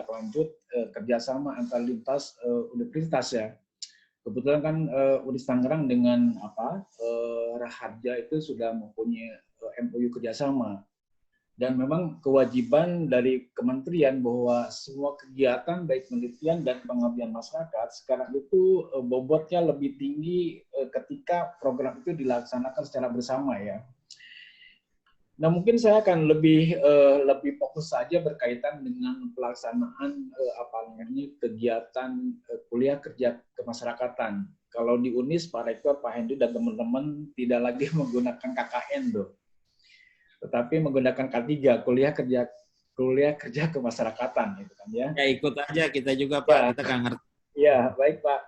lanjut kerjasama antar lintas universitas ya. Kebetulan kan Unis Tangerang dengan Raharja itu sudah mempunyai MOU kerjasama. Dan memang kewajiban dari kementerian bahwa semua kegiatan baik penelitian dan pengabdian masyarakat sekarang itu bobotnya lebih tinggi ketika program itu dilaksanakan secara bersama ya. Nah, mungkin saya akan lebih fokus saja berkaitan dengan pelaksanaan kegiatan kuliah kerja kemasyarakatan. Kalau di Unis, Pak Rektor, Pak Hendri, dan teman-teman tidak lagi menggunakan KKN tuh, tetapi menggunakan K3, kuliah kerja kemasyarakatan, gitu kan ya. Ya ikut aja kita juga Pak, Ya, kita nggak ngerti. Ya, baik Pak.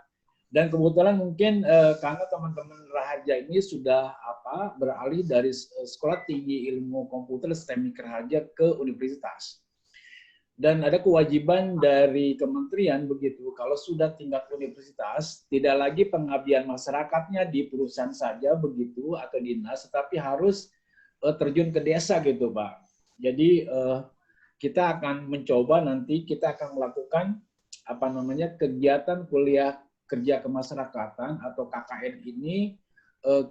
Dan kebetulan mungkin karena teman-teman Raharja ini sudah beralih dari Sekolah Tinggi Ilmu Komputer STEMIK Raharja ke universitas. Dan ada kewajiban dari kementerian begitu, kalau sudah tingkat universitas, tidak lagi pengabdian masyarakatnya di perusahaan saja begitu atau dinas, tetapi harus terjun ke desa gitu Pak. Jadi kita akan mencoba nanti, kita akan melakukan kegiatan kuliah kerja kemasyarakatan atau KKN ini,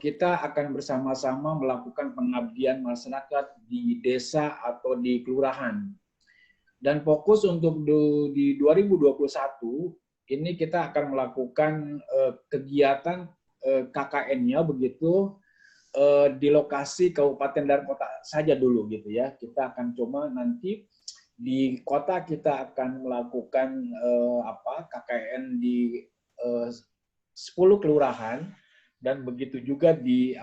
kita akan bersama-sama melakukan pengabdian masyarakat di desa atau di kelurahan. Dan fokus untuk di 2021 ini kita akan melakukan kegiatan KKN-nya begitu di lokasi kabupaten dan kota saja dulu gitu ya. Kita akan coba nanti di kota kita akan melakukan KKN di 10 kelurahan dan begitu juga di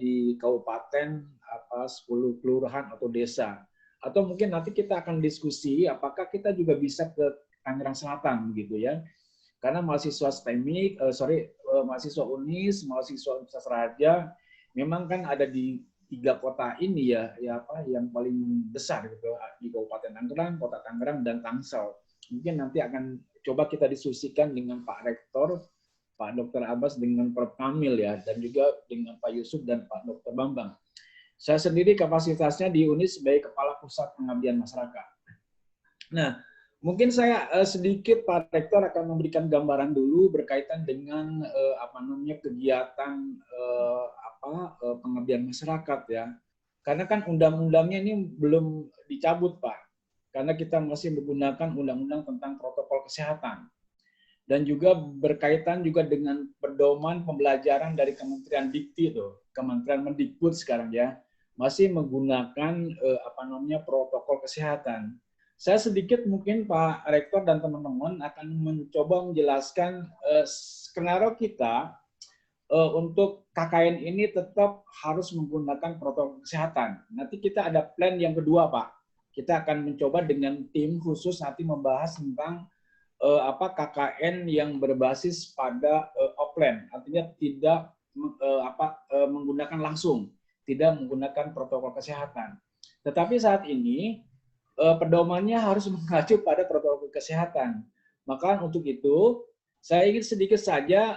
di kabupaten 10 kelurahan atau desa. Atau mungkin nanti kita akan diskusi apakah kita juga bisa ke Tangerang Selatan gitu ya. Karena mahasiswa STEMIK, mahasiswa Unis, mahasiswa Universitas Raharja memang kan ada di 3 kota ini yang paling besar gitu di Kabupaten Tangerang, Kota Tangerang, dan Tangsel. Mungkin nanti akan coba kita diskusikan dengan Pak Rektor, Pak Dr. Abbas dengan Prof. Kamil ya, dan juga dengan Pak Yusuf dan Pak Dr. Bambang. Saya sendiri kapasitasnya di Unis sebagai Kepala Pusat Pengabdian Masyarakat. Nah, mungkin saya sedikit Pak Rektor akan memberikan gambaran dulu berkaitan dengan kegiatan pengabdian masyarakat ya. Karena kan undang-undangnya ini belum dicabut Pak. Karena kita masih menggunakan undang-undang tentang protokol kesehatan. Dan juga berkaitan juga dengan pedoman pembelajaran dari Kementerian Dikti itu, Kementerian Mendikbud sekarang ya, masih menggunakan protokol kesehatan. Saya sedikit mungkin Pak Rektor dan teman-teman akan mencoba menjelaskan skenario kita untuk KKN ini tetap harus menggunakan protokol kesehatan. Nanti kita ada plan yang kedua Pak. Kita akan mencoba dengan tim khusus nanti membahas tentang KKN yang berbasis pada offline, artinya tidak menggunakan langsung, tidak menggunakan protokol kesehatan. Tetapi saat ini pedomannya harus mengacu pada protokol kesehatan. Maka untuk itu saya ingin sedikit saja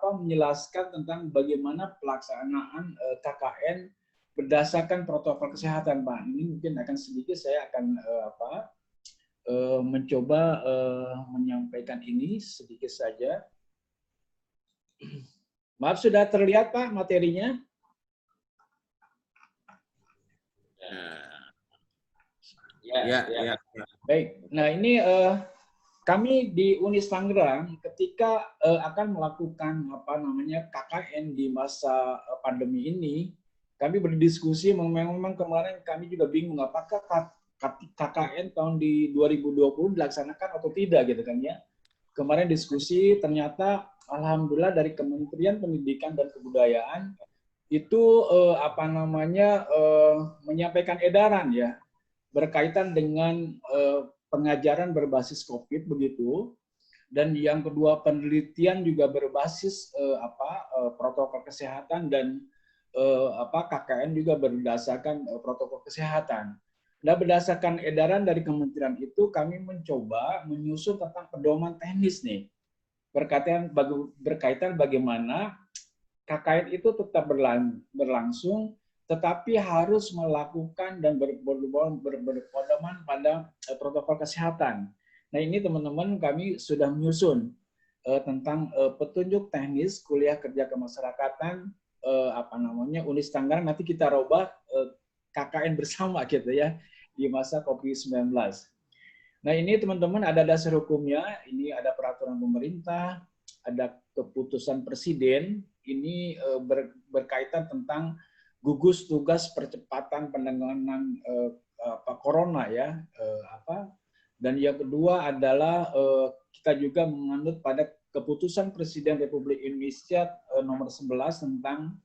menjelaskan tentang bagaimana pelaksanaan KKN berdasarkan protokol kesehatan, Pak. Ini mungkin akan sedikit saya akan mencoba menyampaikan ini sedikit saja. Maaf, sudah terlihat Pak materinya? Ya. Baik. Nah ini kami di Unis Tangerang ketika akan melakukan KKN di masa pandemi ini, kami berdiskusi memang kemarin kami juga bingung apakah KKN tahun di 2020 dilaksanakan atau tidak gitu kan ya. Kemarin diskusi ternyata alhamdulillah dari Kementerian Pendidikan dan Kebudayaan itu menyampaikan edaran ya berkaitan dengan pengajaran berbasis Covid begitu. Dan yang kedua penelitian juga berbasis protokol kesehatan dan KKN juga berdasarkan protokol kesehatan. Nah, berdasarkan edaran dari kementerian itu, kami mencoba menyusun tentang pedoman teknis nih, berkaitan bagaimana KKN itu tetap berlangsung, tetapi harus melakukan dan berpedoman pada protokol kesehatan. Nah ini teman-teman kami sudah menyusun tentang petunjuk teknis kuliah kerja kemasyarakatan Unis Tangerang, nanti kita robah KKN bersama gitu ya di masa COVID-19. Nah ini teman-teman ada dasar hukumnya, ini ada peraturan pemerintah, ada keputusan presiden, ini berkaitan tentang gugus tugas percepatan penanganan corona ya, dan yang kedua adalah kita juga menganut pada keputusan Presiden Republik Indonesia nomor 11 tentang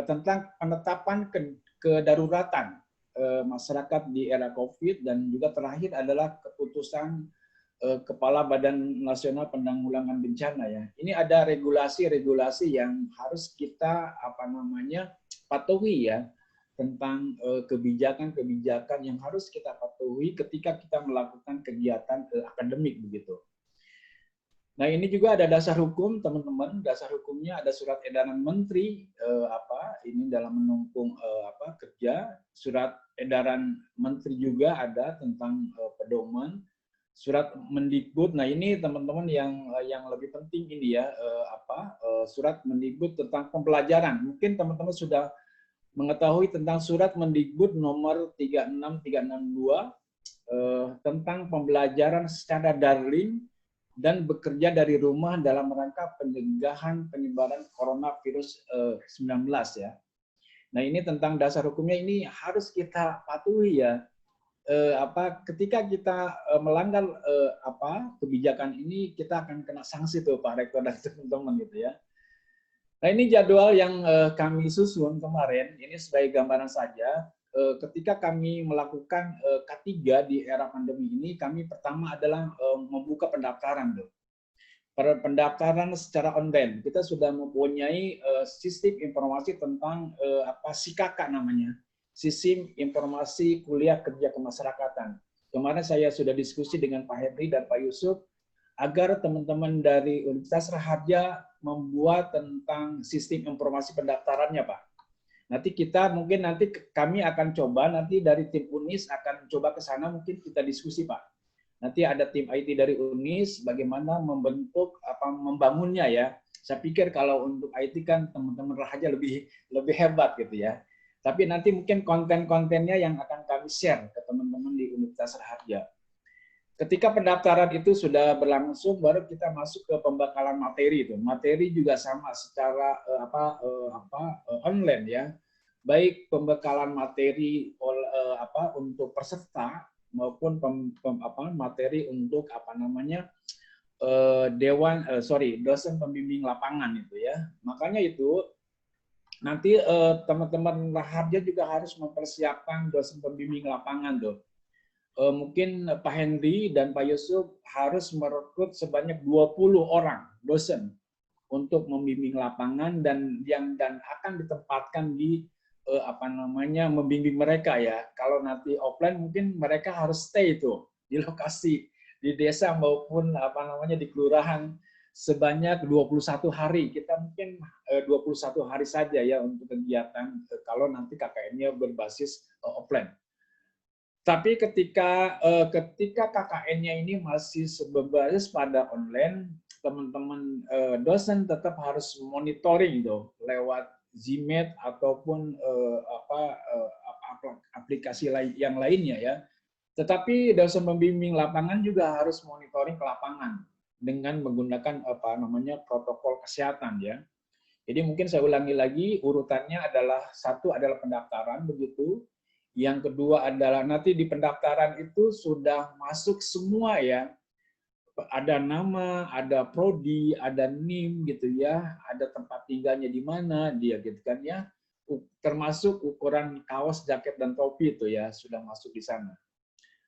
tentang penetapan kedaruratan masyarakat di era COVID, dan juga terakhir adalah keputusan Kepala Badan Nasional Penanggulangan Bencana ya. Ini ada regulasi-regulasi yang harus kita patuhi ya, tentang kebijakan-kebijakan yang harus kita patuhi ketika kita melakukan kegiatan akademik begitu. Nah ini juga ada dasar hukum teman-teman. Dasar hukumnya ada surat edaran Menteri ini dalam menumpung kerja. Surat edaran Menteri juga ada tentang pedoman. Surat Mendikbud. Nah ini teman-teman yang lebih penting ini ya, surat Mendikbud tentang pembelajaran. Mungkin teman-teman sudah mengetahui tentang surat Mendikbud nomor 36362 tentang pembelajaran secara daring dan bekerja dari rumah dalam rangka pencegahan penyebaran coronavirus 19 ya. Nah ini tentang dasar hukumnya ini harus kita patuhi ya. Ketika kita melanggar kebijakan ini, kita akan kena sanksi tuh Pak Rektor dan teman-teman gitu ya. Nah ini jadwal yang kami susun kemarin, ini sebagai gambaran saja. Ketika kami melakukan K3 di era pandemi ini, kami pertama adalah membuka pendaftaran tuh. Pendaftaran secara online. Kita sudah mempunyai sistem informasi tentang SIKK namanya. Sistem Informasi Kuliah Kerja Kemasyarakatan. Kemarin saya sudah diskusi dengan Pak Henry dan Pak Yusuf agar teman-teman dari Universitas Raharja membuat tentang sistem informasi pendaftarannya, Pak. Nanti kami akan coba, nanti dari tim UNIS akan coba ke sana, mungkin kita diskusi, Pak. Nanti ada tim IT dari UNIS, bagaimana membangunnya ya. Saya pikir kalau untuk IT kan teman-teman Raharja lebih hebat gitu ya. Tapi nanti mungkin konten-kontennya yang akan kami share ke teman-teman di Universitas Raharja. Ketika pendaftaran itu sudah berlangsung, baru kita masuk ke pembekalan materi itu. Materi juga sama secara online ya. Baik pembekalan materi untuk peserta maupun materi untuk dosen pembimbing lapangan itu ya. Makanya itu nanti teman-teman Raharja juga harus mempersiapkan dosen pembimbing lapangan tuh. Mungkin Pak Henry dan Pak Yusuf harus merekrut sebanyak 20 orang dosen untuk membimbing lapangan dan akan ditempatkan di membimbing mereka ya. Kalau nanti offline mungkin mereka harus stay itu di lokasi di desa maupun di kelurahan sebanyak 21 hari. Kita mungkin 21 hari saja ya untuk kegiatan kalau nanti KKN-nya berbasis offline. Tapi ketika KKN-nya ini masih berbasis pada online, teman-teman dosen tetap harus monitoring tuh lewat Zmeet ataupun aplikasi yang lainnya ya. Tetapi dosen pembimbing lapangan juga harus monitoring ke lapangan dengan menggunakan protokol kesehatan ya. Jadi mungkin saya ulangi lagi, urutannya adalah satu adalah pendaftaran begitu. Yang kedua adalah nanti di pendaftaran itu sudah masuk semua ya. Ada nama, ada prodi, ada NIM gitu ya, ada tempat tinggalnya di mana dia gitu kan ya. Termasuk ukuran kaos, jaket dan topi itu ya sudah masuk di sana.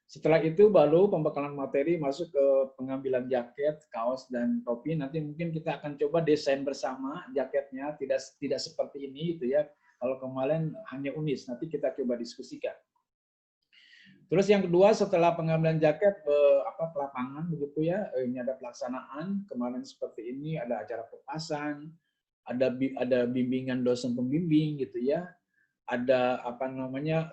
Setelah itu baru pembekalan materi masuk ke pengambilan jaket, kaos, dan topi. Nanti mungkin kita akan coba desain bersama jaketnya, tidak seperti ini gitu ya. Kalau kemarin hanya UNIS, nanti kita coba diskusikan. Terus yang kedua setelah pengambilan jaket ke lapangan begitu ya, ini ada pelaksanaan. Kemarin seperti ini ada acara pelepasan, ada bimbingan dosen pembimbing gitu ya, ada apa namanya,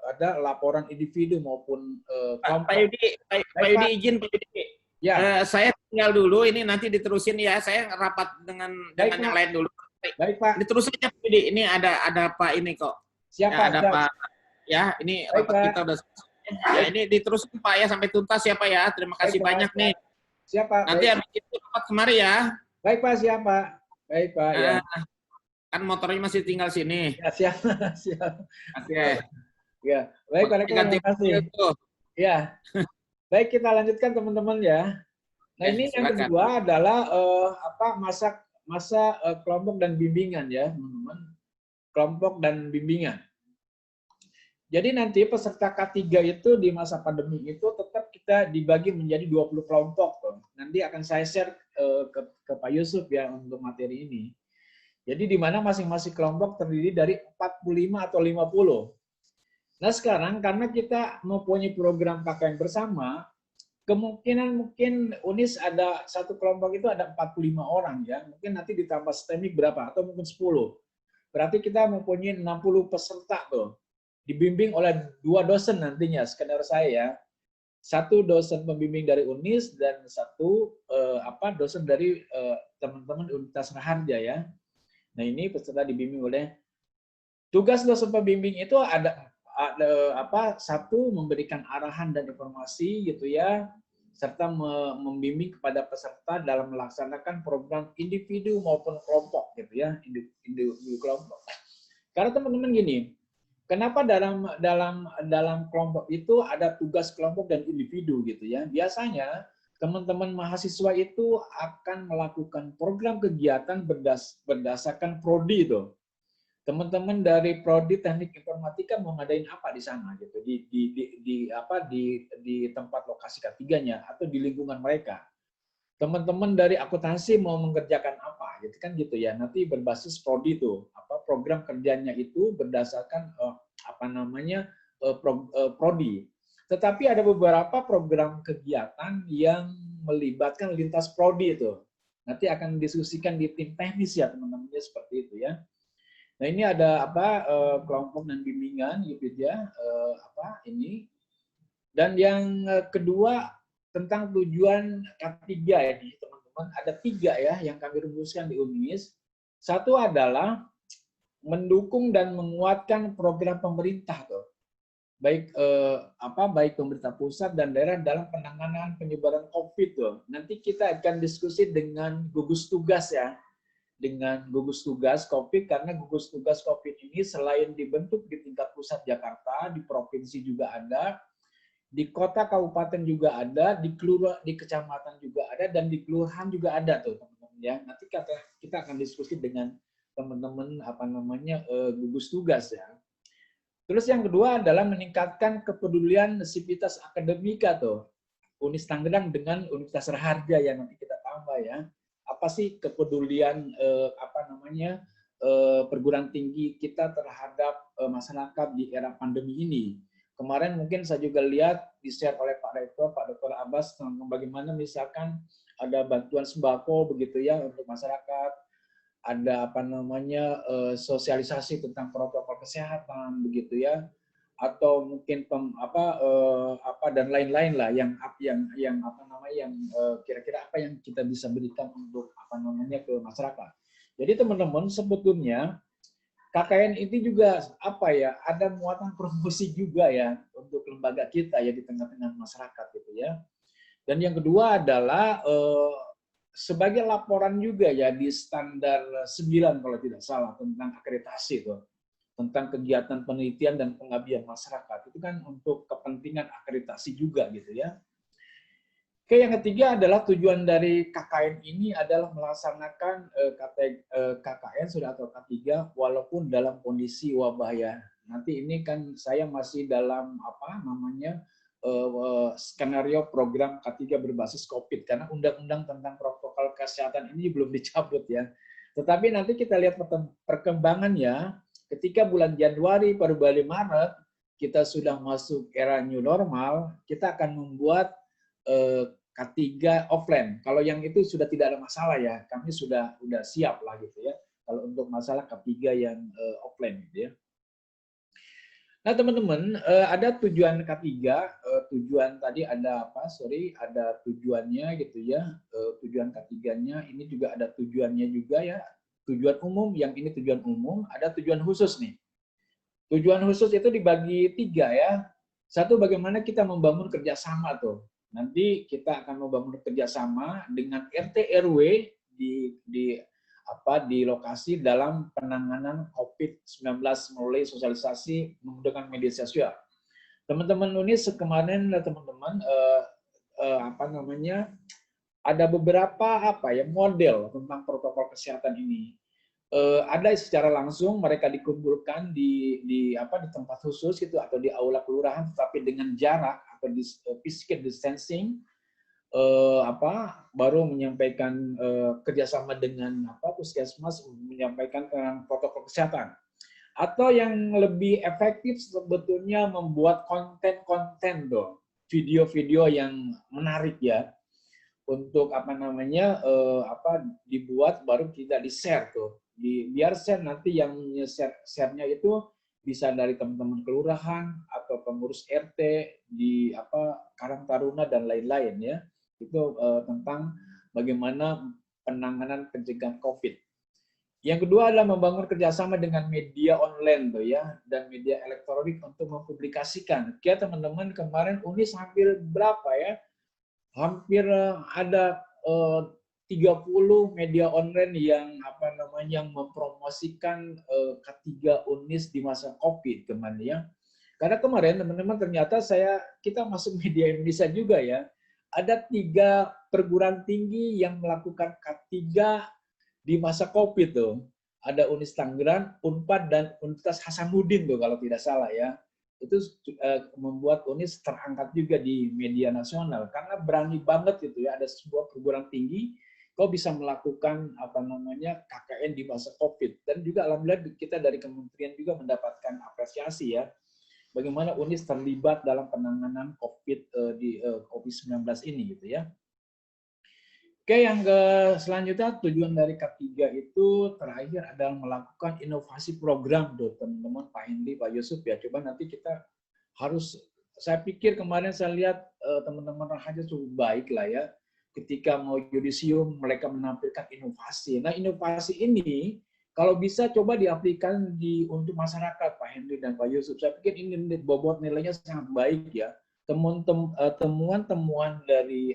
ada laporan individu maupun Pak kelompok. Yudi, Pak Yudi izin Pak Yudi. Ya, Saya tinggal dulu, ini nanti diterusin ya. Saya rapat dengan baik yang Pak. lain dulu. Baik Pak. Diterusin ya Pak Yudi. Ini ada Pak ini kok. Siapa? Ya, ada Pak. Ya, ini Baik, rapat Pak. kita udah selesai. Ya, ini diterusin Pak ya sampai tuntas ya Pak ya. Terima kasih Baik, Pak. banyak nih. Siapa? Nanti habis itu rapat kemari ya. Baik Pak, siapa? Baik Pak, ya. Kan motornya masih tinggal sini. Ya, siap. Siap. Oke. Ya, baik Pak Rektor, terima kasih. Ya. Baik, kita lanjutkan teman-teman ya. Nah, ini yang kedua adalah masa kelompok dan bimbingan ya, teman-teman. Kelompok dan bimbingan. Jadi nanti peserta K3 itu di masa pandemi itu tetap kita dibagi menjadi 20 kelompok. Nanti akan saya share ke Pak Yusuf ya untuk materi ini. Jadi di mana masing-masing kelompok terdiri dari 45 atau 50. Nah sekarang karena kita mempunyai program KKN bersama, kemungkinan mungkin UNIS ada satu kelompok itu ada 45 orang ya. Mungkin nanti ditambah STEMIK berapa atau mungkin 10. Berarti kita mempunyai 60 peserta tuh. Dibimbing oleh 2 dosen nantinya, skenario saya ya. 1 dosen pembimbing dari UNIS dan 1 dosen dari teman-teman Universitas Raharja ya. Nah ini peserta dibimbing oleh, tugas dosen pembimbing itu ada satu memberikan arahan dan informasi gitu ya, serta membimbing kepada peserta dalam melaksanakan program individu maupun kelompok gitu ya, individu kelompok. Karena teman-teman gini, kenapa dalam kelompok itu ada tugas kelompok dan individu gitu ya? Biasanya teman-teman mahasiswa itu akan melakukan program kegiatan berdasarkan prodi itu. Teman-teman dari prodi Teknik Informatika mau ngadain apa di sana gitu di tempat lokasi ketiganya atau di lingkungan mereka. Teman-teman dari akuntansi mau mengerjakan apa gitu kan gitu ya. Nanti berbasis prodi itu, program kerjanya itu berdasarkan prodi. Tetapi ada beberapa program kegiatan yang melibatkan lintas prodi itu. Nanti akan diskusikan di tim teknis ya teman-teman seperti itu ya. Nah ini ada kelompok dan bimbingan gitu ya ini. Dan yang kedua tentang tujuan K3 ini teman-teman ada 3 ya yang kami rumuskan di UNIS. Satu adalah mendukung dan menguatkan program pemerintah tuh. Baik pemerintah pusat dan daerah dalam penanganan penyebaran COVID tuh. Nanti kita akan diskusi dengan gugus tugas ya. Dengan gugus tugas COVID, karena gugus tugas COVID ini selain dibentuk di tingkat pusat Jakarta, di provinsi juga ada, di kota kabupaten juga ada, di kecamatan juga ada, dan di kelurahan juga ada tuh teman-teman ya. Nanti kita akan diskusi dengan teman-teman gugus tugas ya. Terus yang kedua adalah meningkatkan kepedulian sivitas akademika tuh. Unis Tangerang dengan Universitas Raharja yang nanti kita tambah ya. Apa sih kepedulian perguruan tinggi kita terhadap masyarakat di era pandemi ini. Kemarin mungkin saya juga lihat di-share oleh Pak Rektor, Pak Dr. Abbas tentang bagaimana misalkan ada bantuan sembako begitu ya untuk masyarakat, ada sosialisasi tentang protokol kesehatan begitu ya, atau mungkin dan lain-lain lah yang kira-kira apa yang kita bisa berikan untuk ke masyarakat. Jadi teman-teman sebetulnya KKN ini juga ada muatan promosi juga ya untuk lembaga kita ya di tengah-tengah masyarakat gitu ya. Dan yang kedua adalah sebagai laporan juga ya di standar 9 kalau tidak salah tentang akreditasi itu, tentang kegiatan penelitian dan pengabdian masyarakat. Itu kan untuk kepentingan akreditasi juga gitu ya. Oke, yang ketiga adalah tujuan dari KKN ini adalah melaksanakan KKN sudah atau K3 walaupun dalam kondisi wabah ya. Nanti ini kan saya masih dalam skenario program K3 berbasis COVID karena undang-undang tentang protokol kesehatan ini belum dicabut ya. Tetapi nanti kita lihat perkembangannya ketika bulan Januari pada bulan Maret kita sudah masuk era new normal, kita akan membuat K3 offline. Kalau yang itu sudah tidak ada masalah ya, kami sudah siap lah gitu ya. kalau untuk masalah K3 yang offline gitu ya. Nah, teman-teman, ada tujuan K3, tujuan tadi ada apa? Sorry, ada tujuannya gitu ya. Tujuan K3-nya ini juga ada tujuannya juga ya. Tujuan umum, yang ini tujuan umum, ada tujuan khusus nih. Tujuan khusus itu dibagi 3 ya. Satu, bagaimana kita membangun kerjasama tuh. Nanti kita akan membangun kerjasama dengan RT RW di lokasi dalam penanganan COVID-19 melalui sosialisasi menggunakan media sosial. Teman-teman Unis kemarin, teman-teman ada beberapa model tentang protokol kesehatan ini. Ada secara langsung mereka dikumpulkan di tempat khusus gitu atau di aula kelurahan, tetapi dengan jarak atau physical distancing, baru menyampaikan kerjasama dengan puskesmas menyampaikan protokol kesehatan. Atau yang lebih efektif sebetulnya membuat konten-konten dong, video-video yang menarik ya, untuk dibuat baru kita di-share tuh. Biar share nanti yang share-nya itu bisa dari teman-teman kelurahan atau pengurus RT di Karang Taruna dan lain-lain ya. Itu tentang bagaimana penanganan pencegahan COVID. Yang kedua adalah membangun kerjasama dengan media online tuh ya, dan media elektronik untuk mempublikasikan. Oke, teman-teman, kemarin Unis hampir berapa ya? Hampir ada 30 media online yang yang mempromosikan K3 Unis di masa Covid kemarin ya. Karena kemarin teman-teman ternyata kita masuk media Indonesia juga ya. Ada 3 perguruan tinggi yang melakukan K3 di masa Covid tuh. Ada Unis Tangerang, Unpad, dan Universitas Hasanuddin tuh kalau tidak salah ya. Itu membuat Unis terangkat juga di media nasional karena berani banget gitu ya, ada sebuah perguruan tinggi kok bisa melakukan KKN di masa Covid. Dan juga alhamdulillah kita dari kementerian juga mendapatkan apresiasi ya, bagaimana Unis terlibat dalam penanganan COVID-19 ini gitu ya. Oke, yang selanjutnya tujuan dari K3 itu terakhir adalah melakukan inovasi program tuh teman-teman, Pak Hendy, Pak Yusuf ya. Coba nanti kita saya pikir kemarin saya lihat teman-teman Rahaja cukup baik lah ya. Ketika mau yudisium mereka menampilkan inovasi. Nah, inovasi ini kalau bisa coba diaplikasikan untuk masyarakat, Pak Hendy dan Pak Yusuf. Saya pikir ini bobot nilainya sangat baik ya. Temuan-temuan dari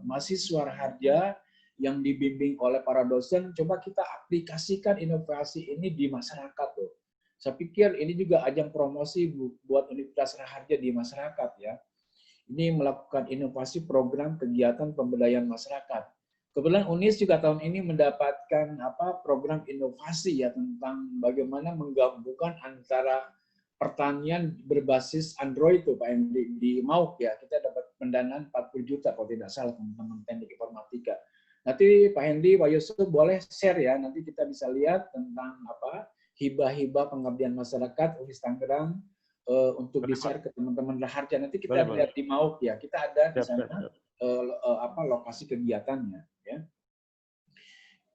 mahasiswa Raharja yang dibimbing oleh para dosen, coba kita aplikasikan inovasi ini di masyarakat tuh. Saya pikir ini juga ajang promosi buat Universitas Raharja di masyarakat ya. Ini melakukan inovasi program kegiatan pemberdayaan masyarakat. Kebetulan Unis juga tahun ini mendapatkan program inovasi ya tentang bagaimana menggabungkan antara pertanian berbasis Android tuh Pak Hendy di MAUK ya, kita dapat pendanaan 40 juta kalau tidak salah teman-teman teknik informatika. Nanti Pak Hendy, Pak Yusuf boleh share ya, nanti kita bisa lihat tentang hibah-hibah pengabdian masyarakat Unis Tangerang untuk di-share ke teman-teman Raharja. Nanti kita lihat di MAUK ya, kita ada di sana lokasi kegiatannya ya.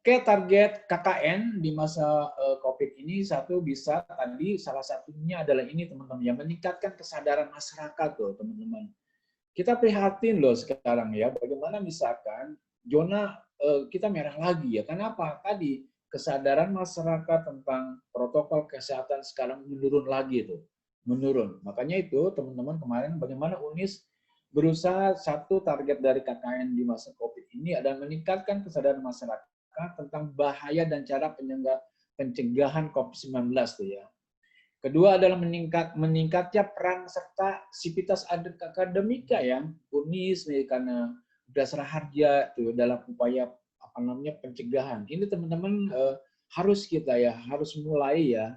Oke, target KKN di masa COVID ini bisa tadi salah satunya adalah ini teman-teman, yang meningkatkan kesadaran masyarakat tuh teman-teman. Kita prihatin loh sekarang ya, bagaimana misalkan zona kita merah lagi ya. Kenapa? Tadi kesadaran masyarakat tentang protokol kesehatan sekarang menurun lagi tuh, menurun. Makanya itu teman-teman kemarin bagaimana Unis berusaha, satu target dari KKN di masa COVID ini adalah meningkatkan kesadaran masyarakat tentang bahaya dan cara pencegahan COVID-19 tuh ya. Kedua adalah meningkatnya peran serta sivitas akademika ya, Unis karena Universitas Raharja tuh dalam upaya pencegahan. Ini teman-teman harus mulai ya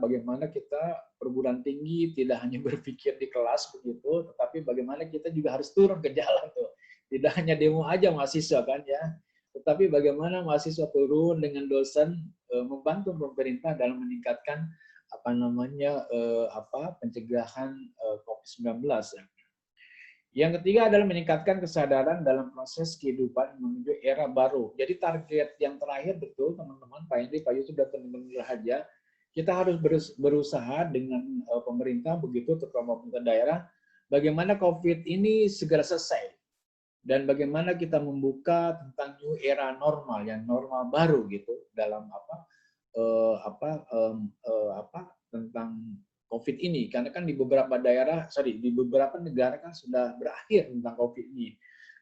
bagaimana kita perguruan tinggi tidak hanya berpikir di kelas begitu, tetapi bagaimana kita juga harus turun ke jalan tuh. Tidak hanya demo aja mahasiswa kan ya, tetapi bagaimana mahasiswa turun dengan dosen membantu pemerintah dalam meningkatkan pencegahan COVID-19 ya. Yang ketiga adalah meningkatkan kesadaran dalam proses kehidupan menuju era baru. Jadi target yang terakhir betul teman-teman, Pak Henry, Pak Yusuf, dan teman-teman Rahaja, kita harus berusaha dengan pemerintah, begitu terutama pemerintah daerah, bagaimana COVID ini segera selesai. Dan bagaimana kita membuka tentang new era normal, yang normal baru gitu, dalam tentang COVID ini, karena kan di beberapa daerah, di beberapa negara kan sudah berakhir tentang COVID ini.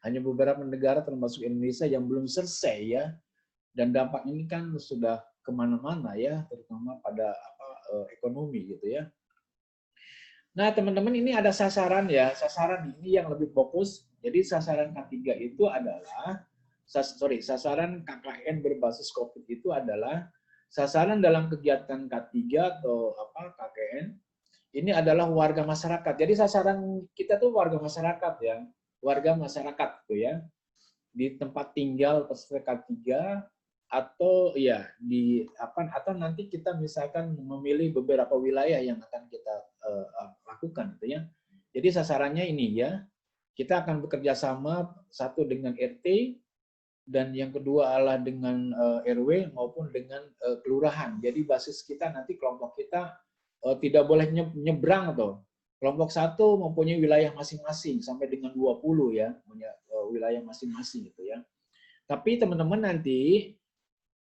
Hanya beberapa negara termasuk Indonesia yang belum selesai ya, dan dampak ini kan sudah kemana-mana ya, terutama pada ekonomi gitu ya. Nah teman-teman, ini ada sasaran ya, sasaran ini yang lebih fokus. Jadi sasaran K3 itu adalah, sasaran KKN berbasis COVID itu adalah sasaran dalam kegiatan K3 atau KKN, ini adalah warga masyarakat. Jadi sasaran kita tuh warga masyarakat ya, warga masyarakat tuh ya, di tempat tinggal peserta K3 atau ya atau nanti kita misalkan memilih beberapa wilayah yang akan kita lakukan gitu ya. Jadi sasarannya ini ya, kita akan bekerja sama satu dengan RT, dan yang kedua adalah dengan RW maupun dengan kelurahan. Jadi basis kita nanti, kelompok kita tidak boleh nyebrang tuh. Kelompok satu mempunyai wilayah masing-masing sampai dengan 20 ya, punya wilayah masing-masing gitu ya. Tapi teman-teman nanti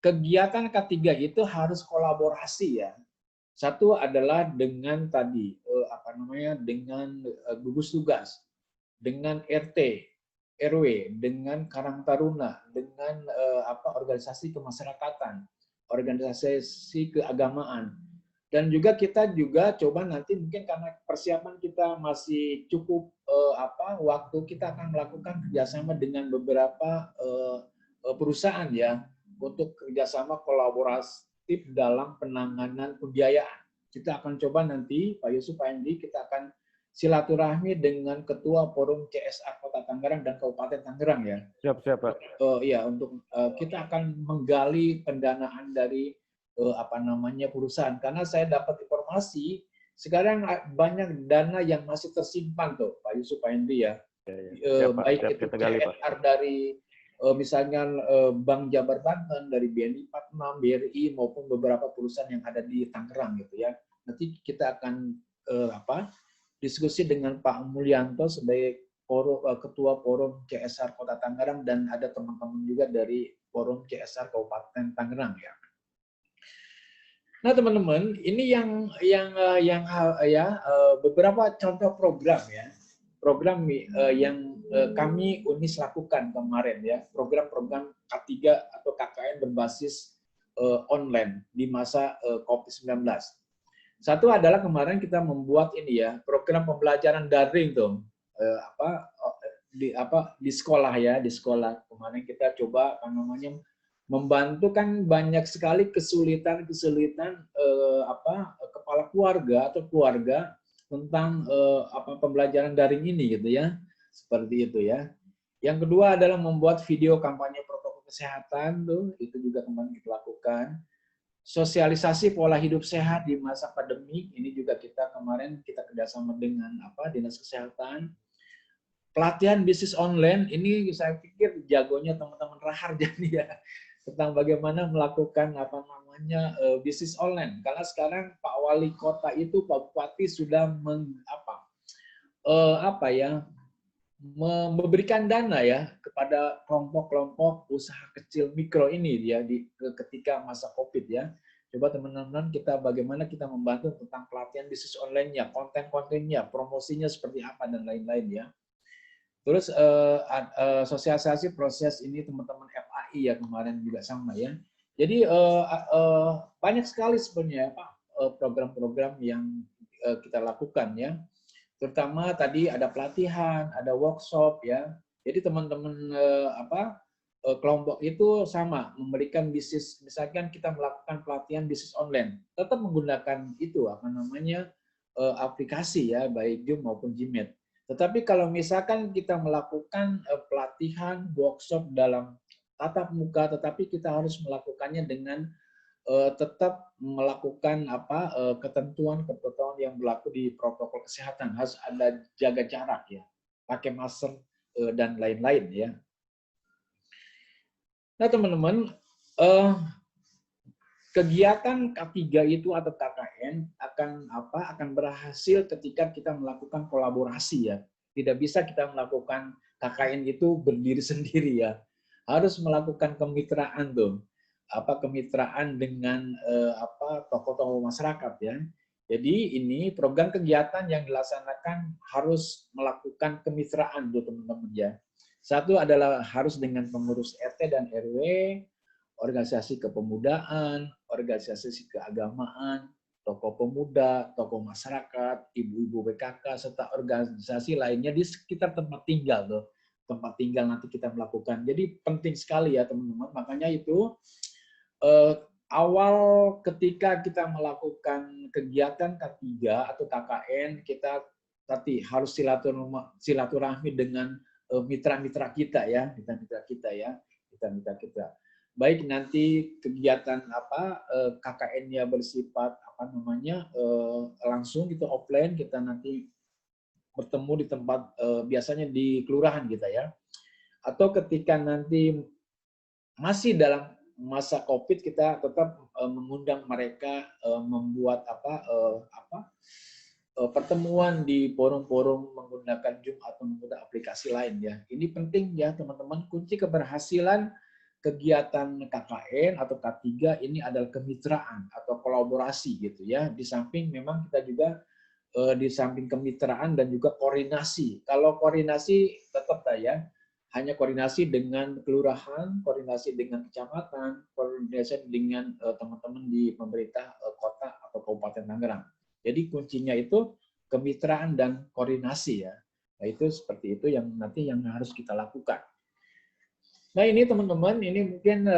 kegiatan K3 itu harus kolaborasi ya. Satu adalah dengan tadi dengan gugus tugas, dengan RT, RW, dengan Karang Taruna, dengan organisasi kemasyarakatan, organisasi keagamaan. Dan juga kita juga coba nanti mungkin karena persiapan kita masih cukup waktu, kita akan melakukan kerjasama dengan beberapa perusahaan ya, untuk kerjasama kolaboratif dalam penanganan pembiayaan. Kita akan coba nanti, Pak Yusuf, Pak Andi, kita akan silaturahmi dengan Ketua Forum CSR Kota Tangerang dan Kabupaten Tangerang ya. Siap, Pak. Ya, untuk kita akan menggali pendanaan dari perusahaan, karena saya dapat informasi sekarang banyak dana yang masih tersimpan tuh, Pak Yusuf, Pak Hendri ya. Siap, baik siap, itu gali, CSR dari misalnya Bank Jabar Banten, dari BNI 46, BRI maupun beberapa perusahaan yang ada di Tangerang gitu ya. Nanti kita akan diskusi dengan Pak Mulyanto sebagai Ketua Forum CSR Kota Tangerang, dan ada teman-teman juga dari Forum CSR Kabupaten Tangerang ya. Nah teman-teman, ini yang beberapa contoh program ya, program yang kami UNIS lakukan kemarin ya, program-program K3 atau KKN berbasis online di masa COVID-19. Satu adalah kemarin kita membuat ini ya, program pembelajaran daring tuh, di sekolah ya, di sekolah. Kemarin kita coba membantu, kan banyak sekali kesulitan kepala keluarga atau keluarga tentang pembelajaran daring ini gitu ya, seperti itu ya. Yang kedua adalah membuat video kampanye protokol kesehatan tuh, itu juga kemarin kita lakukan. Sosialisasi pola hidup sehat di masa pandemi, ini juga kita kemarin kerjasama dengan Dinas Kesehatan. Pelatihan bisnis online, ini saya pikir jagonya teman-teman Raharja nih ya, tentang bagaimana melakukan bisnis online. Karena sekarang Pak Wali Kota itu, Pak Bupati sudah memberikan dana ya kepada kelompok-kelompok usaha kecil mikro ini ya ketika masa COVID ya. Coba teman-teman bagaimana kita membantu tentang pelatihan bisnis online-nya, konten-kontennya, promosinya seperti apa dan lain-lain ya. Terus sosialisasi proses ini teman-teman FAI ya kemarin juga sama ya. Jadi banyak sekali sebenarnya Pak program-program yang kita lakukan ya. Terutama tadi ada pelatihan, ada workshop ya. Jadi teman-teman kelompok itu sama memberikan bisnis, misalkan kita melakukan pelatihan bisnis online, tetap menggunakan itu aplikasi ya, baik Zoom maupun Gmeet. Tetapi kalau misalkan kita melakukan pelatihan, workshop dalam tatap muka, tetapi kita harus melakukannya dengan tetap melakukan ketentuan yang berlaku di protokol kesehatan, harus ada jaga jarak ya. pakai masker dan lain-lain ya. Nah teman-teman, kegiatan K3 itu atau KKN akan berhasil ketika kita melakukan kolaborasi ya. Tidak bisa kita melakukan KKN itu berdiri sendiri ya. Harus melakukan kemitraan tuh. Kemitraan dengan tokoh-tokoh masyarakat ya. Jadi ini program kegiatan yang dilaksanakan harus melakukan kemitraan tuh teman-teman ya. Satu adalah harus dengan pengurus RT dan RW, organisasi kepemudaan, organisasi keagamaan, tokoh pemuda, tokoh masyarakat, ibu-ibu PKK, serta organisasi lainnya di sekitar tempat tinggal tuh. Tempat tinggal nanti kita melakukan. Jadi penting sekali ya teman-teman. Makanya itu awal ketika kita melakukan kegiatan K3 atau KKN, kita nanti harus silaturahmi dengan mitra-mitra kita ya, mitra-mitra kita ya, mitra-mitra kita. Baik nanti kegiatan KKN-nya bersifat langsung gitu offline, kita nanti bertemu di tempat biasanya di kelurahan kita ya. Atau ketika nanti masih dalam masa Covid, kita tetap mengundang mereka membuat pertemuan di forum-forum menggunakan Zoom atau menggunakan aplikasi lain ya. Ini penting ya teman-teman, kunci keberhasilan kegiatan KKN atau K3 ini adalah kemitraan atau kolaborasi gitu ya. Di samping memang kita juga di samping kemitraan dan juga koordinasi. Kalau koordinasi tetap ya, hanya koordinasi dengan kelurahan, koordinasi dengan kecamatan, koordinasi dengan teman-teman di pemerintah kota atau Kabupaten Tangerang. Jadi kuncinya itu kemitraan dan koordinasi ya. Nah itu seperti itu yang nanti yang harus kita lakukan. Nah ini teman-teman, ini mungkin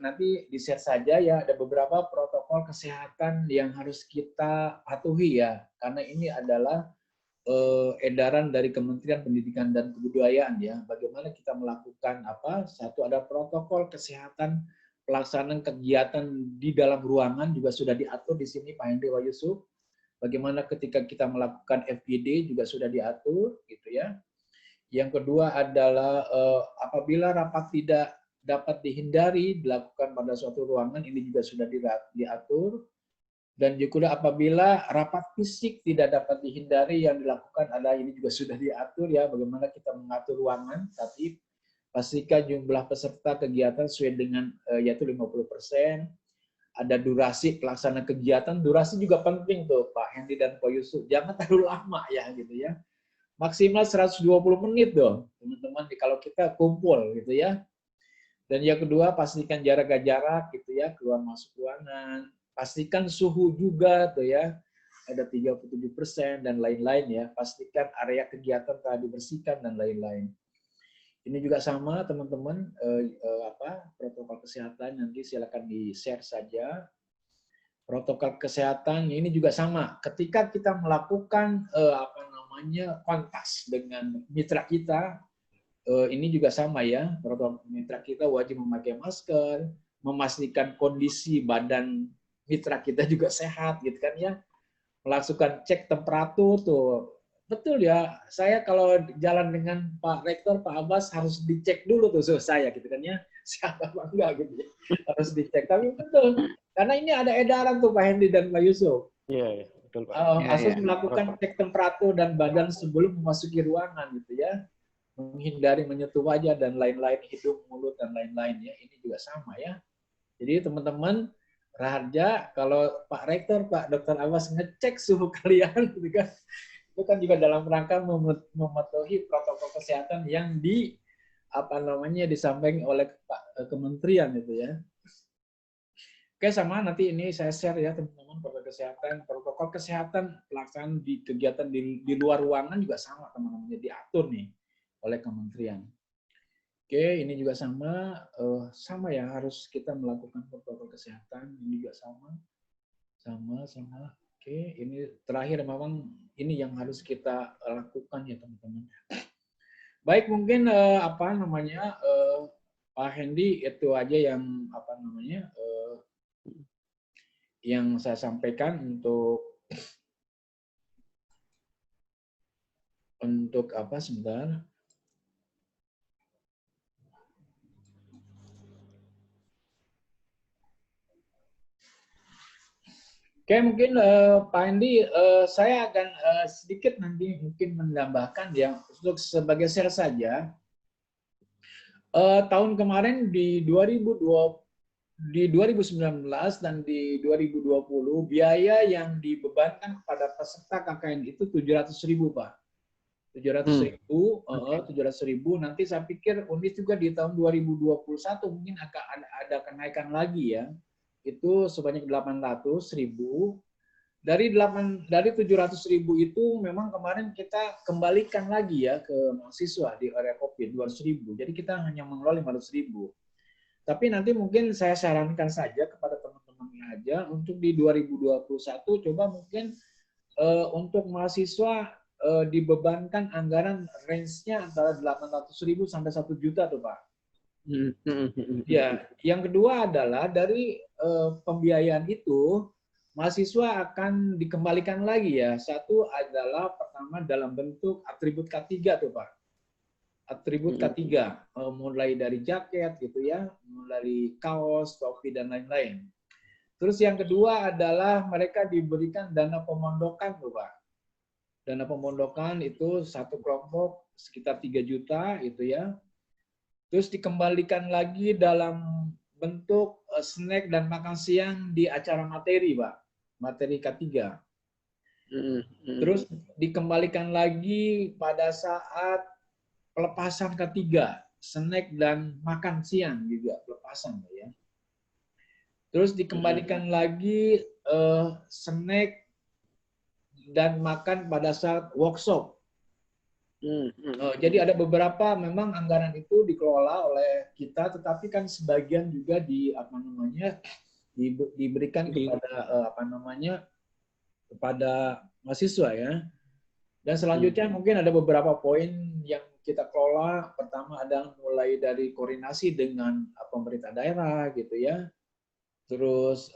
nanti di-share saja ya, ada beberapa protokol kesehatan yang harus kita patuhi ya, karena ini adalah edaran dari Kementerian Pendidikan dan Kebudayaan ya, bagaimana kita melakukan satu ada protokol kesehatan pelaksanaan kegiatan di dalam ruangan juga sudah diatur di sini Pak Hendri Yusuf. Bagaimana ketika kita melakukan FGD juga sudah diatur gitu ya. Yang kedua adalah apabila rapat tidak dapat dihindari dilakukan pada suatu ruangan, ini juga sudah diatur. Dan juga apabila rapat fisik tidak dapat dihindari yang dilakukan adalah ini juga sudah diatur ya, bagaimana kita mengatur ruangan, tapi pastikan jumlah peserta kegiatan sesuai dengan yaitu 50%. Ada durasi pelaksanaan kegiatan, durasi juga penting tuh Pak Hendy dan Pak Yusuf, jangan terlalu lama ya gitu ya. Maksimal 120 menit dong, teman-teman, kalau kita kumpul gitu ya. Dan yang kedua, pastikan jarak gitu ya, keluar masuk ruangan. Pastikan suhu juga tuh ya, ada 37% dan lain-lain ya. Pastikan area kegiatan telah dibersihkan dan lain-lain. Ini juga sama teman-teman, protokol kesehatan nanti silakan di-share saja. Protokol kesehatan ini juga sama. Ketika kita melakukan kontas dengan mitra kita, ini juga sama ya. Protokol mitra kita wajib memakai masker, memastikan kondisi badan mitra kita juga sehat gitu kan ya. Melakukan cek temperatur tuh. Betul ya, saya kalau jalan dengan Pak Rektor, Pak Abbas harus dicek dulu tuh saya gitu kan ya. Sehat apa enggak gitu ya. Harus dicek. Tapi betul, karena ini ada edaran tuh Pak Hendy dan Pak Yusuf. Iya, betul Pak. Harus melakukan cek temperatur dan badan sebelum memasuki ruangan gitu ya. Menghindari menyentuh wajah dan lain-lain, hidung, mulut, dan lain-lain ya. Ini juga sama ya. Jadi teman-teman, Raharja, kalau Pak Rektor, Pak Dr. Abbas ngecek suhu kalian, gitu kan, itu kan juga dalam rangka mematuhi protokol kesehatan yang disampaikan oleh Pak Kementerian itu ya. Oke, sama nanti ini saya share ya teman-teman protokol kesehatan pelaksanaan di kegiatan di luar ruangan juga sama teman-teman, diatur nih oleh kementerian. Oke, ini juga sama ya, harus kita melakukan protokol kesehatan, ini juga sama. Oke, ini terakhir memang ini yang harus kita lakukan ya teman-teman. Baik, mungkin Pak Hendy itu aja yang yang saya sampaikan untuk Untuk apa sebentar? Oke, mungkin Pak Andi, saya akan sedikit nanti mungkin menambahkan ya, untuk sebagai share saja. Tahun kemarin di 2019 dan di 2020 biaya yang dibebankan kepada peserta KKN itu 700.000, Pak. 700.000, 700.000. Nanti saya pikir Unis juga di tahun 2021 mungkin akan ada kenaikan lagi ya. Itu sebanyak 800.000. Dari 700.000 itu memang kemarin kita kembalikan lagi ya ke mahasiswa di area COVID 200.000. Jadi kita hanya mengelola 500.000. Tapi nanti mungkin saya sarankan saja kepada teman-teman aja untuk di 2021 coba mungkin untuk mahasiswa dibebankan anggaran range-nya antara 800.000 sampai 1 juta tuh Pak. Ya, yang kedua adalah dari pembiayaan itu mahasiswa akan dikembalikan lagi ya. Satu adalah pertama dalam bentuk atribut K3 tuh Pak. Atribut K3, mulai dari jaket gitu ya, mulai kaos, topi dan lain-lain. Terus yang kedua adalah mereka diberikan dana pemondokan tuh Pak. Dana pemondokan itu satu kelompok sekitar 3 juta gitu ya. Terus dikembalikan lagi dalam bentuk snack dan makan siang di acara materi Pak. Materi K3. Terus dikembalikan lagi pada saat pelepasan ketiga, snack dan makan siang juga pelepasan ya. Terus dikembalikan lagi snack dan makan pada saat workshop. Jadi ada beberapa memang anggaran itu dikelola oleh kita, tetapi kan sebagian juga diberikan kepada kepada mahasiswa ya. Dan selanjutnya mungkin ada beberapa poin yang kita kelola. Pertama ada mulai dari koordinasi dengan pemerintah daerah gitu ya. Terus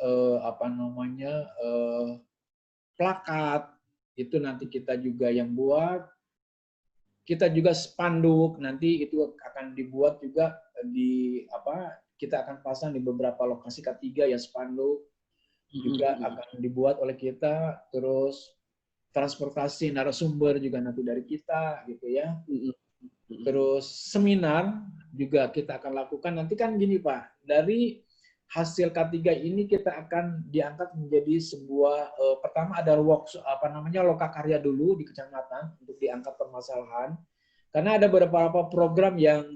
plakat itu nanti kita juga yang buat. Kita juga spanduk nanti itu akan dibuat juga kita akan pasang di beberapa lokasi K3 ya spanduk juga akan dibuat oleh kita. Terus transportasi narasumber juga nanti dari kita gitu ya. Terus seminar juga kita akan lakukan. Nanti kan gini Pak, dari hasil K3 ini kita akan diangkat menjadi sebuah pertama ada workshop lokakarya dulu di kecamatan untuk diangkat permasalahan. Karena ada beberapa program yang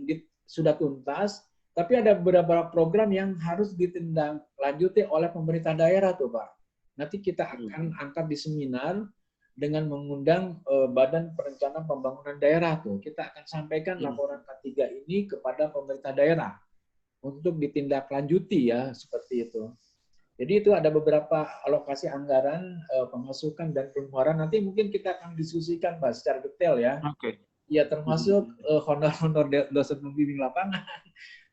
sudah tuntas, tapi ada beberapa program yang harus ditindaklanjuti oleh pemerintah daerah tuh Pak. Nanti kita akan angkat di seminar dengan mengundang Badan Perencanaan Pembangunan Daerah tuh. Kita akan sampaikan laporan K3 ini kepada pemerintah daerah untuk ditindaklanjuti ya seperti itu. Jadi itu ada beberapa alokasi anggaran, pemasukan dan pengeluaran. Nanti mungkin kita akan diskusikan Pak secara detail ya. Oke. Ya termasuk honor-honor dosen pembimbing lapangan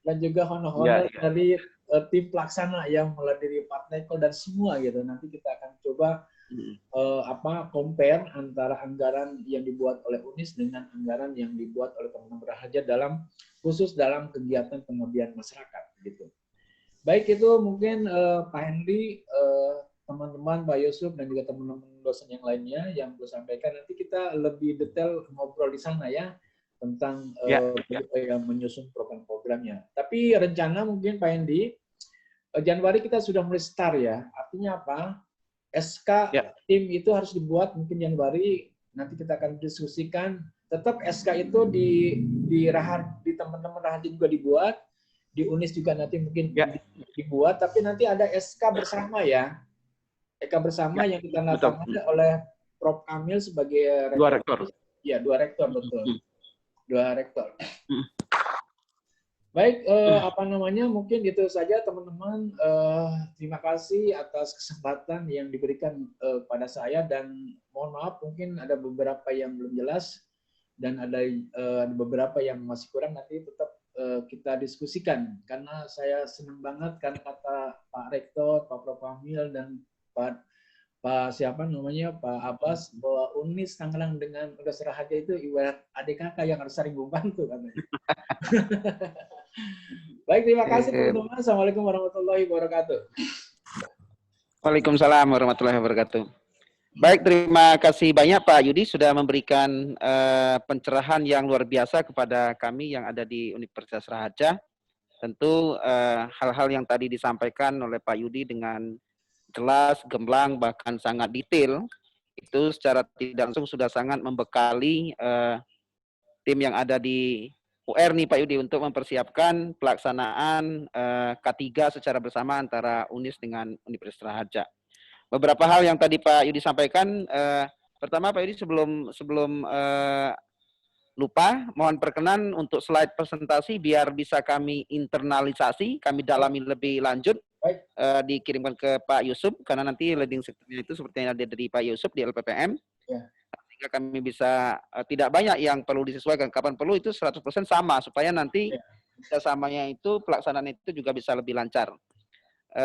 dan juga honor-honor dari tim pelaksana yang mulai dari Parteko dan semua gitu. Nanti kita akan coba compare antara anggaran yang dibuat oleh UNIS dengan anggaran yang dibuat oleh teman-teman Raharja khusus dalam kegiatan pengabdian masyarakat gitu. Baik itu mungkin Pak Henry, teman-teman Pak Yusuf dan juga teman-teman dosen yang lainnya yang gue sampaikan. Nanti kita lebih detail ngobrol di sana ya tentang yang menyusun program-programnya. Tapi rencana mungkin Pak Henry Januari kita sudah mulai start ya. Artinya apa? SK tim itu harus dibuat mungkin Januari, nanti kita akan diskusikan. Tetap SK itu di teman-teman Raharja juga dibuat, di UNIS juga nanti mungkin dibuat, tapi nanti ada SK bersama ya. SK bersama yang kita tangani oleh Prof. Kamil sebagai rektor. Ya, dua rektor betul. Dua rektor. Baik, mungkin itu saja teman-teman. Terima kasih atas kesempatan yang diberikan pada saya dan mohon maaf mungkin ada beberapa yang belum jelas dan ada beberapa yang masih kurang, nanti tetap kita diskusikan karena saya senang banget kan kata Pak Rektor, Pak Prof. Kamil dan Pak Pak siapa namanya Pak Abbas bahwa Unis Tangerang dengan Universitas Raharja itu ibarat adik kakak yang harus saling membantu katanya. Baik, terima kasih teman-teman. Assalamualaikum warahmatullahi wabarakatuh. Waalaikumsalam warahmatullahi wabarakatuh. Baik, terima kasih banyak Pak Yudi sudah memberikan pencerahan yang luar biasa kepada kami yang ada di Universitas Raharja. Tentu hal-hal yang tadi disampaikan oleh Pak Yudi dengan jelas, gemblang, bahkan sangat detail, itu secara tidak langsung sudah sangat membekali tim yang ada di UR nih Pak Yudi untuk mempersiapkan pelaksanaan K3 secara bersama antara UNIS dengan Universitas Raharja. Beberapa hal yang tadi Pak Yudi sampaikan, pertama Pak Yudi sebelum lupa, mohon perkenan untuk slide presentasi biar bisa kami internalisasi, kami dalami lebih lanjut, dikirimkan ke Pak Yusuf, karena nanti leading sectornya itu seperti yang ada dari Pak Yusuf di LPPM, sehingga kami bisa, tidak banyak yang perlu disesuaikan, kapan perlu itu 100% sama, supaya nanti kerjasamanya itu, pelaksanaan itu juga bisa lebih lancar.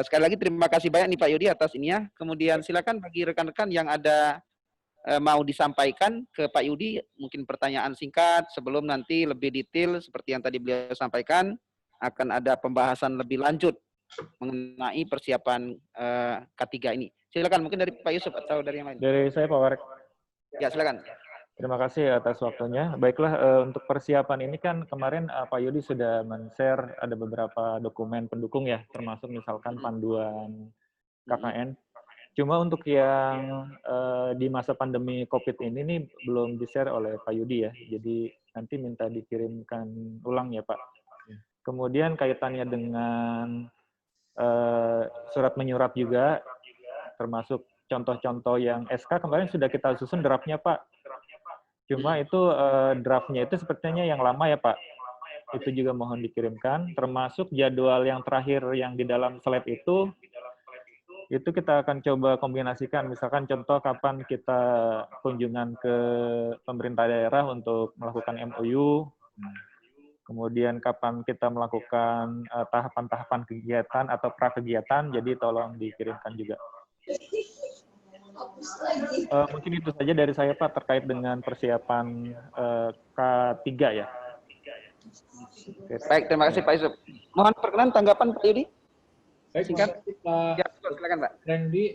Sekali lagi terima kasih banyak nih Pak Yudi atas ininya, kemudian silakan bagi rekan-rekan yang ada mau disampaikan ke Pak Yudi, mungkin pertanyaan singkat sebelum nanti lebih detail seperti yang tadi beliau sampaikan, akan ada pembahasan lebih lanjut mengenai persiapan K3 ini. Silakan mungkin dari Pak Yusuf atau dari yang lain. Dari saya Pak Warek. Ya, silakan. Terima kasih atas waktunya. Baiklah, untuk persiapan ini kan kemarin Pak Yudi sudah men-share ada beberapa dokumen pendukung ya, termasuk misalkan panduan KKN. Cuma untuk yang di masa pandemi COVID ini nih belum di-share oleh Pak Yudi ya. Jadi nanti minta dikirimkan ulang ya Pak. Kemudian kaitannya dengan surat menyurat juga, termasuk contoh-contoh yang SK kemarin sudah kita susun draftnya Pak. Cuma itu draftnya itu sepertinya yang lama ya Pak. Itu juga mohon dikirimkan, termasuk jadwal yang terakhir yang di dalam slide itu kita akan coba kombinasikan, misalkan contoh kapan kita kunjungan ke pemerintah daerah untuk melakukan MOU, kemudian kapan kita melakukan tahapan-tahapan kegiatan atau prakegiatan, jadi tolong dikirimkan juga. Mungkin itu saja dari saya Pak terkait dengan persiapan K3 ya. Baik, terima kasih Pak Yusuf. Mohon perkenan tanggapan Pak Yudi. Baik, terima kasih Pak. Ya, silakan Pak. Randy,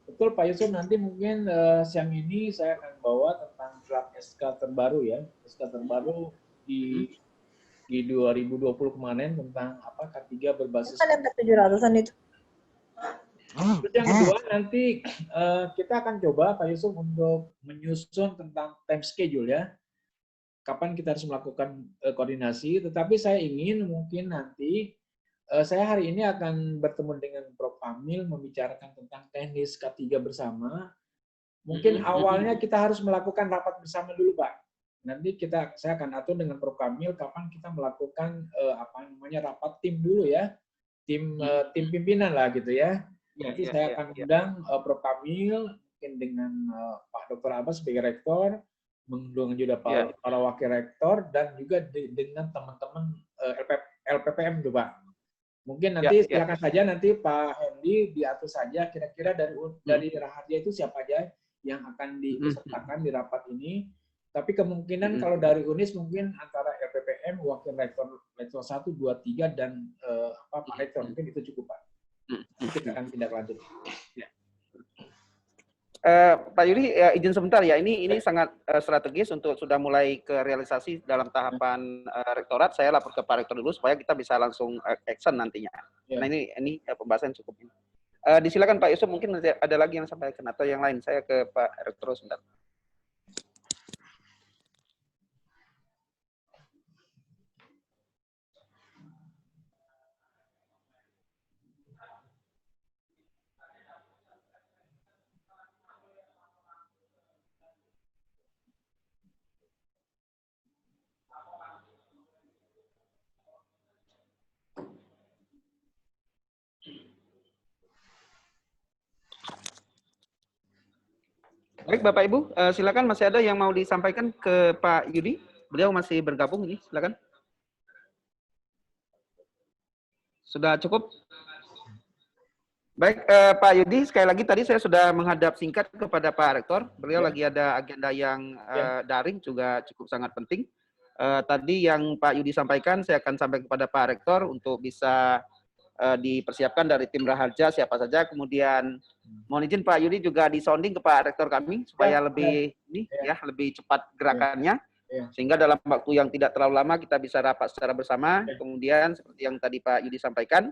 betul Pak Yusuf, nanti mungkin siang ini saya akan bawa tentang draft SK terbaru ya, SK terbaru di 2020 kemarin tentang apa K3 berbasis. Kan yang 700-an itu. Terus yang kedua nanti kita akan coba Pak Yusuf untuk menyusun tentang time schedule ya, kapan kita harus melakukan koordinasi. Tetapi saya ingin mungkin nanti saya hari ini akan bertemu dengan Prof. Kamil membicarakan tentang teknis K3 bersama. Mungkin awalnya kita harus melakukan rapat bersama dulu, Pak. Nanti saya akan atur dengan Prof. Kamil kapan kita melakukan rapat tim dulu ya, tim pimpinan lah gitu ya. Nanti saya akan undang Prof. Kamil mungkin dengan Pak Dr. Abbas sebagai rektor, mengundang juga para wakil rektor dan juga dengan teman-teman LPPM juga, Pak. Mungkin nanti silakan saja nanti Pak Hendy diatur saja kira-kira dari Raharja itu siapa aja yang akan disertakan di rapat ini. Tapi kemungkinan kalau dari UNIS mungkin antara LPPM, wakil rektor 1, 2, 3 dan Pak Rektor mungkin itu cukup Pak. Kita akan tindak lanjut. Pak Yudi, izin sebentar ya. Ini sangat strategis untuk sudah mulai ke realisasi dalam tahapan rektorat. Saya lapor ke Pak Rektor dulu supaya kita bisa langsung action nantinya. Karena ini pembahasan cukup. Disilakan Pak Yusuf, mungkin ada lagi yang sampaikan atau yang lain. Saya ke Pak Rektor sebentar. Baik Bapak Ibu, silakan masih ada yang mau disampaikan ke Pak Yudi? Beliau masih bergabung ini, silakan. Sudah cukup? Baik, Pak Yudi, sekali lagi tadi saya sudah menghadap singkat kepada Pak Rektor. Beliau lagi ada agenda yang daring juga cukup sangat penting. Tadi yang Pak Yudi sampaikan, saya akan sampaikan kepada Pak Rektor untuk bisa dipersiapkan dari tim Raharja siapa saja. Kemudian mohon izin Pak Yudi juga disounding ke Pak Rektor kami supaya lebih lebih cepat gerakannya. Sehingga dalam waktu yang tidak terlalu lama kita bisa rapat secara bersama. Kemudian seperti yang tadi Pak Yudi sampaikan,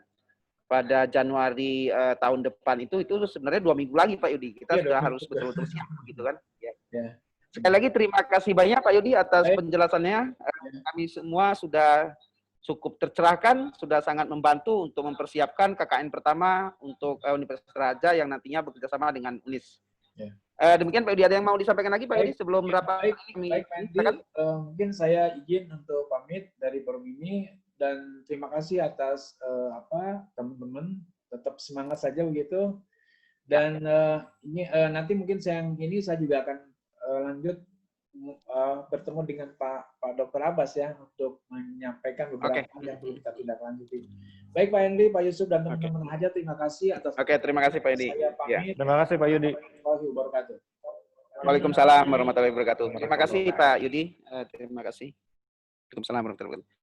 pada Januari tahun depan itu sebenarnya 2 minggu lagi Pak Yudi. Kita sudah harus betul-betul siap gitu kan. Sekali lagi terima kasih banyak Pak Yudi atas penjelasannya. Kami semua sudah cukup tercerahkan, sudah sangat membantu untuk mempersiapkan KKN pertama untuk Universitas Raja yang nantinya bekerjasama dengan UNIS. Demikian Pak Yudi, ada yang mau disampaikan lagi Pak Yudi sebelum rapat? Baik Pak Yudi, mungkin saya izin untuk pamit dari forum ini. Dan terima kasih atas teman-teman, tetap semangat saja begitu. Dan ini nanti mungkin saya juga akan lanjut bertemu dengan Pak Dr. Abbas ya untuk menyampaikan beberapa hal yang perlu kita tindak lanjuti. Baik Pak Henry, Pak Yusuf dan teman-teman Raharja, terima kasih atas. Terima kasih Pak Yudi. Terima kasih Pak Yudi. Waalaikumsalam warahmatullahi wabarakatuh. Terima kasih Pak Yudi. Terima kasih. Waalaikumsalam warahmatullahi wabarakatuh.